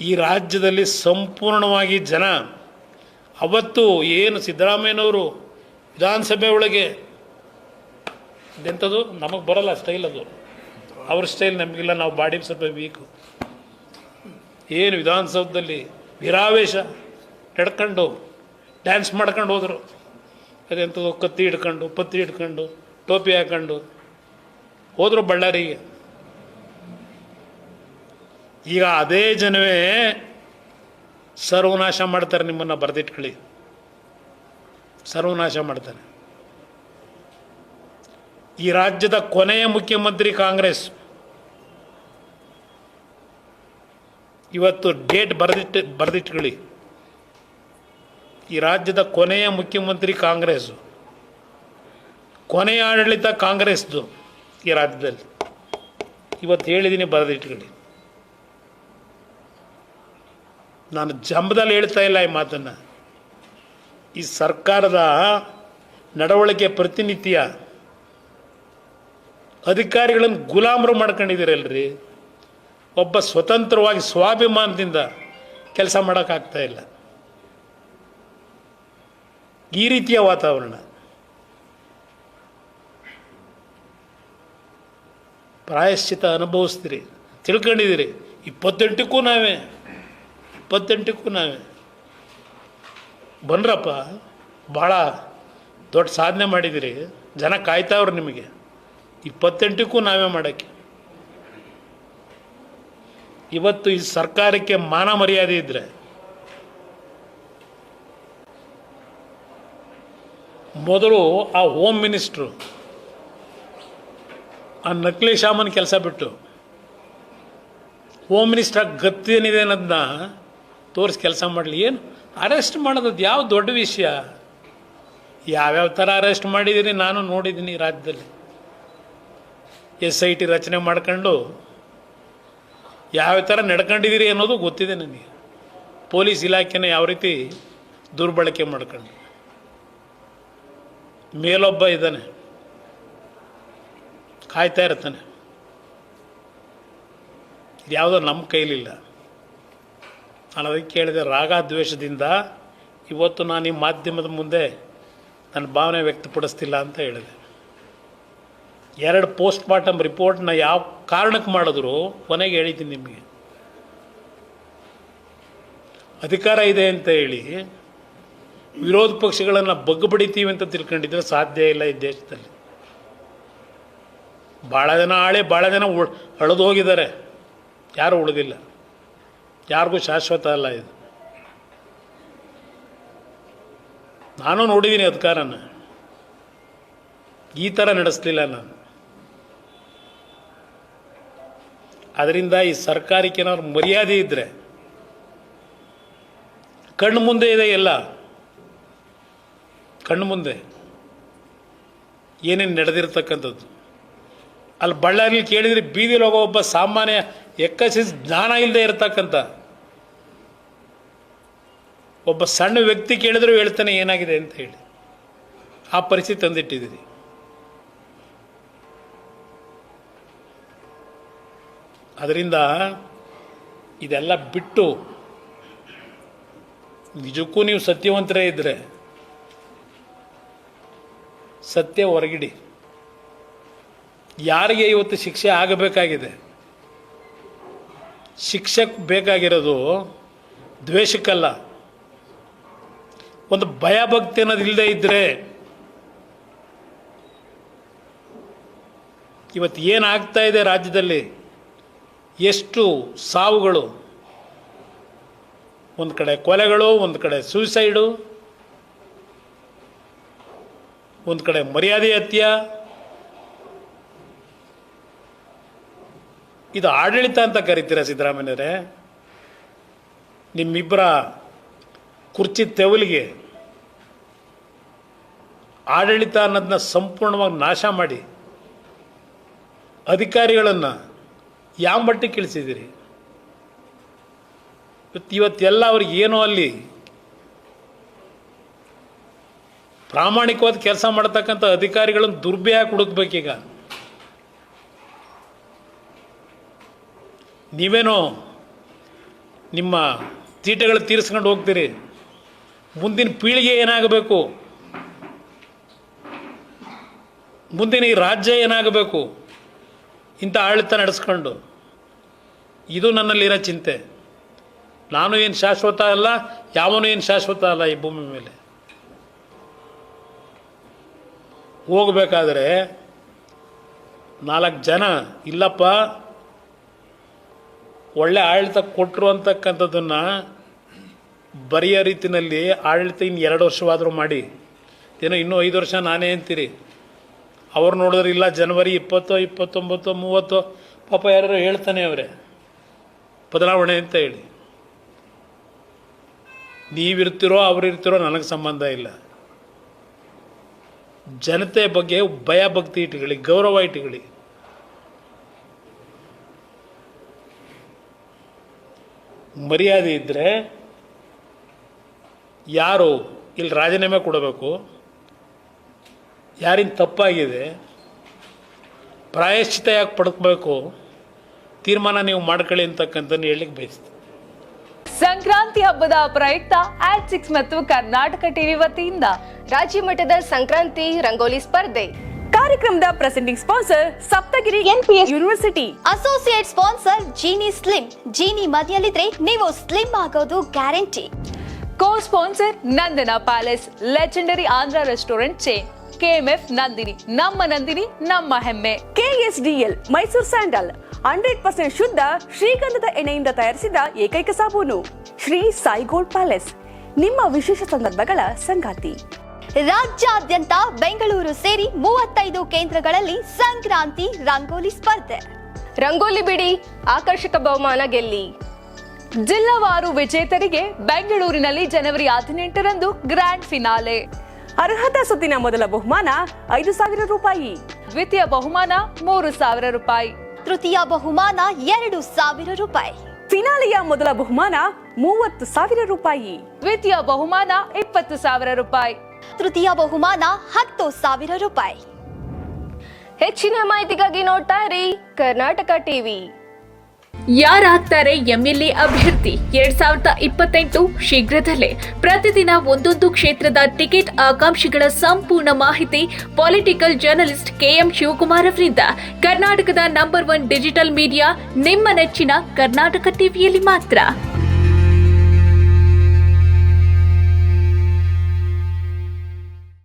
ಈ ರಾಜ್ಯದಲ್ಲಿ ಸಂಪೂರ್ಣವಾಗಿ ಜನ ಅವತ್ತು ಏನು ಸಿದ್ದರಾಮಯ್ಯನವರು ವಿಧಾನಸಭೆ ಒಳಗೆ ಇದೆಂಥದ್ದು ನಮಗೆ ಬರಲ್ಲ ಸ್ಟೈಲ್, ಅದು ಅವ್ರ ಸ್ಟೈಲ್ ನಮಗಿಲ್ಲ, ನಾವು ಬಾಡಿ ಸ್ವಲ್ಪ ವೀಕು. ಏನು ವಿಧಾನಸೌಧದಲ್ಲಿ ವೀರಾವೇಶ ನಡ್ಕೊಂಡು ಡ್ಯಾನ್ಸ್ ಮಾಡ್ಕೊಂಡು ಹೋದರು. ಅದೆಂಥದ್ದು ಕತ್ತಿ ಹಿಡ್ಕೊಂಡು ಪತ್ತಿ ಹಿಡ್ಕೊಂಡು ಟೋಪಿ ಹಾಕೊಂಡು ಹೋದರು ಬಳ್ಳಾರಿಗೆ. ಈಗ ಅದೇ ಜನವೇ ಸರ್ವನಾಶ ಮಾಡ್ತಾರೆ, ನಿಮ್ಮನ್ನು ಬರೆದಿಟ್ಕೊಳ್ಳಿ, ಸರ್ವನಾಶ ಮಾಡ್ತಾರೆ. ಈ ರಾಜ್ಯದ ಕೊನೆಯ ಮುಖ್ಯಮಂತ್ರಿ ಕಾಂಗ್ರೆಸ್. ಇವತ್ತು ಡೇಟ್ ಬರೆದಿಟ್ಕೊಳ್ಳಿ. ಈ ರಾಜ್ಯದ ಕೊನೆಯ ಮುಖ್ಯಮಂತ್ರಿ ಕಾಂಗ್ರೆಸ್ಸು, ಕೊನೆಯ ಆಡಳಿತ ಕಾಂಗ್ರೆಸ್ದು ಈ ರಾಜ್ಯದಲ್ಲಿ. ಇವತ್ತು ಹೇಳಿದ್ದೀನಿ, ಬರೆದಿಟ್ಕೊಳ್ಳಿ. ನಾನು ಜಂಬದಲ್ಲಿ ಹೇಳ್ತಾ ಇಲ್ಲ ಈ ಮಾತನ್ನು. ಈ ಸರ್ಕಾರದ ನಡವಳಿಕೆ ಪ್ರತಿನಿತ್ಯ ಅಧಿಕಾರಿಗಳನ್ನು ಗುಲಾಮರು ಮಾಡ್ಕೊಂಡಿದ್ದೀರಲ್ರಿ. ಒಬ್ಬ ಸ್ವತಂತ್ರವಾಗಿ ಸ್ವಾಭಿಮಾನದಿಂದ ಕೆಲಸ ಮಾಡೋಕ್ಕಾಗ್ತಾ ಇಲ್ಲ. ಈ ರೀತಿಯ ವಾತಾವರಣ. ಪ್ರಾಯಶ್ಚಿತ ಅನುಭವಿಸ್ತೀರಿ, ತಿಳ್ಕೊಂಡಿದ್ದೀರಿ. 28ಕ್ಕೂ ನಾವೇ ಬನ್ರಪ್ಪ, ಭಾಳ ದೊಡ್ಡ ಸಾಧನೆ ಮಾಡಿದ್ದೀರಿ, ಜನ ಕಾಯ್ತಾವ್ರು ನಿಮಗೆ. 28ಕ್ಕೂ ನಾವೇ ಮಾಡೋಕ್ಕೆ. ಇವತ್ತು ಈ ಸರ್ಕಾರಕ್ಕೆ ಮಾನ ಮರ್ಯಾದೆ ಇದ್ದರೆ ಮೊದಲು ಆ ಹೋಮ್ ಮಿನಿಸ್ಟ್ರು ಆ ನಕಲಿ ಶಾಮನ್ ಕೆಲಸ ಬಿಟ್ಟು ಹೋಮ್ ಮಿನಿಸ್ಟ್ರ್ ಗತ್ತೇನಿದೆ ಅನ್ನೋದನ್ನ ತೋರಿಸಿ ಕೆಲಸ ಮಾಡಲಿ. ಏನು ಅರೆಸ್ಟ್ ಮಾಡೋದು ಯಾವ ದೊಡ್ಡ ವಿಷಯ? ಯಾವ್ಯಾವ ಥರ ಅರೆಸ್ಟ್ ಮಾಡಿದ್ದೀನಿ ನಾನು ನೋಡಿದ್ದೀನಿ ರಾಜ್ಯದಲ್ಲಿ. SIT ರಚನೆ ಮಾಡ್ಕೊಂಡು ಯಾವ ಥರ ನಡ್ಕೊಂಡಿದ್ದೀರಿ ಅನ್ನೋದು ಗೊತ್ತಿದೆ ನನಗೆ. ಪೊಲೀಸ್ ಇಲಾಖೆನ ಯಾವ ರೀತಿ ದುರ್ಬಳಕೆ ಮಾಡ್ಕೊಂಡು. ಮೇಲೊಬ್ಬ ಇದ್ದಾನೆ, ಕಾಯ್ತಾ ಇರ್ತಾನೆ. ಯಾವುದೋ ನಮ್ಮ ಕೈಲಿಲ್ಲ. ನಾನು ಅದಕ್ಕೆ ಕೇಳಿದೆ, ರಾಗ ದ್ವೇಷದಿಂದ ಇವತ್ತು ನಾನು ಈ ಮಾಧ್ಯಮದ ಮುಂದೆ ನನ್ನ ಭಾವನೆ ವ್ಯಕ್ತಪಡಿಸ್ತಿಲ್ಲ ಅಂತ ಹೇಳಿದೆ. 2 ಪೋಸ್ಟ್ ಮಾರ್ಟಮ್ ರಿಪೋರ್ಟ್ನ ಯಾವ ಕಾರಣಕ್ಕೆ ಮಾಡಿದ್ರು ಕೊನೆಗೆ ಹೇಳಿದ್ದೀನಿ ನಿಮಗೆ. ಅಧಿಕಾರ ಇದೆ ಅಂತ ಹೇಳಿ ವಿರೋಧ ಪಕ್ಷಗಳನ್ನು ಬಗ್ಗುಬಡಿತೀವಿ ಅಂತ ತಿಳ್ಕೊಂಡಿದ್ರೆ ಸಾಧ್ಯ ಇಲ್ಲ ಈ ದೇಶದಲ್ಲಿ. ಭಾಳ ಜನ ಭಾಳ ಜನ ಅಳೆದು ಹೋಗಿದ್ದಾರೆ, ಯಾರೂ ಉಳಿದಿಲ್ಲ. ಯಾರಿಗೂ ಶಾಶ್ವತ ಅಲ್ಲ ಇದು. ನಾನು ನೋಡಿದ್ದೀನಿ ಅಧಿಕಾರನ, ಈ ಥರ ನಡೆಸಲಿಲ್ಲ ನಾನು. ಅದರಿಂದ ಈ ಸರ್ಕಾರಕ್ಕೆ ಏನಾದ್ರು ಮರ್ಯಾದೆ ಇದ್ದರೆ, ಕಣ್ಣು ಮುಂದೆ ಇದೆ ಎಲ್ಲ, ಕಣ್ಣು ಮುಂದೆ ಏನೇನು ನಡೆದಿರ್ತಕ್ಕಂಥದ್ದು. ಅಲ್ಲಿ ಬಳ್ಳಾರಿಯಲ್ಲಿ ಕೇಳಿದರೆ ಬೀದಿಲಿ ಹೋಗೋ ಒಬ್ಬ ಸಾಮಾನ್ಯ ಎಕ್ಕಸಿಸ್ ಜ್ಞಾನ ಇಲ್ಲದೆ ಇರತಕ್ಕಂಥ ಒಬ್ಬ ಸಣ್ಣ ವ್ಯಕ್ತಿ ಕೇಳಿದ್ರು ಹೇಳ್ತಾನೆ ಏನಾಗಿದೆ ಅಂತ ಹೇಳಿ. ಆ ಪರಿಸ್ಥಿತಿ ತಂದಿಟ್ಟಿದ್ದೀರಿ. ಅದರಿಂದ ಇದೆಲ್ಲ ಬಿಟ್ಟು ನಿಜಕ್ಕೂ ನೀವು ಸತ್ಯವಂತರೇ ಇದ್ದರೆ ಸತ್ಯ ಹೊರಗಿಡಿ. ಯಾರಿಗೆ ಇವತ್ತು ಶಿಕ್ಷೆ ಆಗಬೇಕಾಗಿದೆ? ಶಿಕ್ಷೆ ಬೇಕಾಗಿರೋದು ದ್ವೇಷಕ್ಕಲ್ಲ, ಒಂದು ಭಯಭಕ್ತಿ ಅನ್ನೋದು ಇಲ್ಲದೆ ಇದ್ದರೆ ಇವತ್ತು ಏನಾಗ್ತಾ ಇದೆ ರಾಜ್ಯದಲ್ಲಿ, ಎಷ್ಟು ಸಾವುಗಳು, ಒಂದು ಕಡೆ ಕೊಲೆಗಳು, ಒಂದು ಕಡೆ ಸೂಸೈಡು, ಒಂದು ಕಡೆ ಮರ್ಯಾದೆ ಹತ್ಯೆ. ಇದು ಆಡಳಿತ ಅಂತ ಕರಿತೀರಾ ಸಿದ್ದರಾಮಯ್ಯರೇ? ನಿಮ್ಮಿಬ್ಬರ ಕುರ್ಚಿ ತೆವಲಿಗೆ ಆಡಳಿತ ಅನ್ನೋದನ್ನ ಸಂಪೂರ್ಣವಾಗಿ ನಾಶ ಮಾಡಿ ಅಧಿಕಾರಿಗಳನ್ನು ಯಾವ ಮಟ್ಟಿಗೆ ಇಳಿಸಿದ್ದೀರಿ? ಇವತ್ತೆಲ್ಲ ಅವ್ರಿಗೆ ಏನೋ ಅಲ್ಲಿ ಪ್ರಾಮಾಣಿಕವಾದ ಕೆಲಸ ಮಾಡ್ತಕ್ಕಂಥ ಅಧಿಕಾರಿಗಳನ್ನು ದುರ್ಬೆಯಾಗಿ ಹುಡುಕ್ಬೇಕೀಗ. ನೀವೇನೋ ನಿಮ್ಮ ತೀಟೆಗಳು ತೀರಿಸ್ಕೊಂಡು ಹೋಗ್ತೀರಿ. ಮುಂದಿನ ಪೀಳಿಗೆ ಏನಾಗಬೇಕು, ಮುಂದಿನ ಈ ರಾಜ್ಯ ಏನಾಗಬೇಕು, ಇಂಥ ಆಡಳಿತ ನಡೆಸ್ಕೊಂಡು. ಇದು ನನ್ನಲ್ಲಿರೋ ಚಿಂತೆ. ನಾನು ಏನು ಶಾಶ್ವತ ಅಲ್ಲ, ಯಾವನೂ ಏನು ಶಾಶ್ವತ ಅಲ್ಲ ಈ ಭೂಮಿ ಮೇಲೆ. ಹೋಗಬೇಕಾದ್ರೆ 4 ಜನ ಇಲ್ಲಪ್ಪ ಒಳ್ಳೆ ಆಡಳಿತ ಕೊಟ್ಟರು ಅಂತಕ್ಕಂಥದ್ದನ್ನು ಬರೆಯೋ ರೀತಿಯಲ್ಲಿ ಆಡಳಿತ ಇನ್ನು 2 ವರ್ಷವಾದರೂ ಮಾಡಿ, ಏನೋ ಇನ್ನೂ 5 ವರ್ಷ ನಾನೇ ಅಂತೀರಿ. ಅವ್ರು ನೋಡಿದ್ರೆ ಇಲ್ಲ ಜನವರಿ 20, 29, 30 ಪಾಪ ಯಾರು ಹೇಳ್ತಾನೆ ಅವರೇ ಬದಲಾವಣೆ ಅಂತ ಹೇಳಿ. ನೀವಿರ್ತಿರೋ ಅವರಿರ್ತಿರೋ ನನಗೆ ಸಂಬಂಧ ಇಲ್ಲ. ಜನತೆ ಬಗ್ಗೆ ಭಯ ಭಕ್ತಿ ಇಟ್ಕೊಳ್ಳಿ, ಗೌರವ ಇಟ್ಕೊಳ್ಳಿ. ಮರ್ಯಾದೆ ಇದ್ದರೆ ಯಾರು ಇಲ್ಲಿ ರಾಜೀನಾಮೆ ಕೊಡಬೇಕು, ಯಾರಿನ ತಪ್ಪಾಗಿದೆ ಪ್ರಾಯಶ್ಚಿತ ಯಾಕೆ ಪಡ್ಕೋಬೇಕು, ತೀರ್ಮಾನ ನೀವು ಮಾಡ್ಕೊಳ್ಳಿ ಅಂತಕ್ಕಂಥದ್ದು ಹೇಳಲಿಕ್ಕೆ ಬಯಸ್ತೀನಿ. ಸಂಕ್ರಾಂತಿ ಹಬ್ಬದ ಪ್ರಯುಕ್ತ ಆಟ್6 ಮತ್ತು ಕರ್ನಾಟಕ ಟಿವಿ ವತಿಯಿಂದ ರಾಜ್ಯ ಮಟ್ಟದ ಸಂಕ್ರಾಂತಿ ರಂಗೋಲಿ ಸ್ಪರ್ಧೆ. ಕಾರ್ಯಕ್ರಮದ presenting sponsor Saptagiri NPS university. Associate sponsor Genie Slim. Genie ಮನೆಯಲ್ಲಿದ್ರೆ ನೀವು ಸ್ಲಿಮ್ ಆಗೋದು guarantee. Co sponsor Nandana Palace, legendary Andhra restaurant chain. KMF Nandini, ನಮ್ಮ ನಂದಿನಿ ನಮ್ಮ ಹೆಮ್ಮೆ. KSDL ಮೈಸೂರು ಸ್ಯಾಂಡಲ್ 100% ಶುದ್ಧ ಶ್ರೀಗಂಧದ ಎಣ್ಣೆಯಿಂದ ತಯಾರಿಸಿದ ಏಕೈಕ ಸಾಬೂನು. ಶ್ರೀ ಸಾಯಿ ಗೋಲ್ಡ್ ಪ್ಯಾಲೇಸ್, ನಿಮ್ಮ ವಿಶೇಷ ಸಂದರ್ಭಗಳ ಸಂಗಾತಿ. ರಾಜ್ಯಾದ್ಯಂತ ಬೆಂಗಳೂರು ಸೇರಿ 35 ಕೇಂದ್ರಗಳಲ್ಲಿ ಸಂಕ್ರಾಂತಿ ರಂಗೋಲಿ ಸ್ಪರ್ಧೆ. ರಂಗೋಲಿ ಬಿಡಿ, ಆಕರ್ಷಕ ಬಹುಮಾನ ಗೆಲ್ಲಿ. ಜಿಲ್ಲಾವಾರು ವಿಜೇತರಿಗೆ ಬೆಂಗಳೂರಿನಲ್ಲಿ ಜನವರಿ 18ರಂದು ಗ್ರ್ಯಾಂಡ್ ಫಿನಾಲೆ. ಅರ್ಹತಾ ಸುತ್ತಿನ ಮೊದಲ ಬಹುಮಾನ 5,000 ರೂಪಾಯಿ, ದ್ವಿತೀಯ ಬಹುಮಾನ 3,000 ರೂಪಾಯಿ, ತೃತೀಯ ಬಹುಮಾನ 2,000 ರೂಪಾಯಿ. ಫಿನಾಲೆಯ ಮೊದಲ ಬಹುಮಾನ 30,000 ರೂಪಾಯಿ, ದ್ವಿತೀಯ ಬಹುಮಾನ 20,000 ರೂಪಾಯಿ, ತೃತೀಯ ಬಹುಮಾನ 10,000 ರೂಪಾಯಿ. ಹೆಚ್ಚಿನ ಮಾಹಿತಿಗಾಗಿ ನೋಡ್ತಾ ಇರಿ ಕರ್ನಾಟಕ ಟಿವಿ. ಯಾರಾಗ್ತಾರೆ MLA ಅಭ್ಯರ್ಥಿ 2028 ಶೀಘ್ರದಲ್ಲೇ. ಪ್ರತಿದಿನ ಒಂದೊಂದು ಕ್ಷೇತ್ರದ ಟಿಕೆಟ್ ಆಕಾಂಕ್ಷಿಗಳ ಸಂಪೂರ್ಣ ಮಾಹಿತಿ ಪೊಲಿಟಿಕಲ್ ಜರ್ನಲಿಸ್ಟ್ KM ಶಿವಕುಮಾರ್ ಅವರಿಂದ. ಕರ್ನಾಟಕದ ನಂಬರ್ 1 ಡಿಜಿಟಲ್ ಮೀಡಿಯಾ ನಿಮ್ಮ ನೆಚ್ಚಿನ ಕರ್ನಾಟಕ ಟಿವಿಯಲ್ಲಿ ಮಾತ್ರ.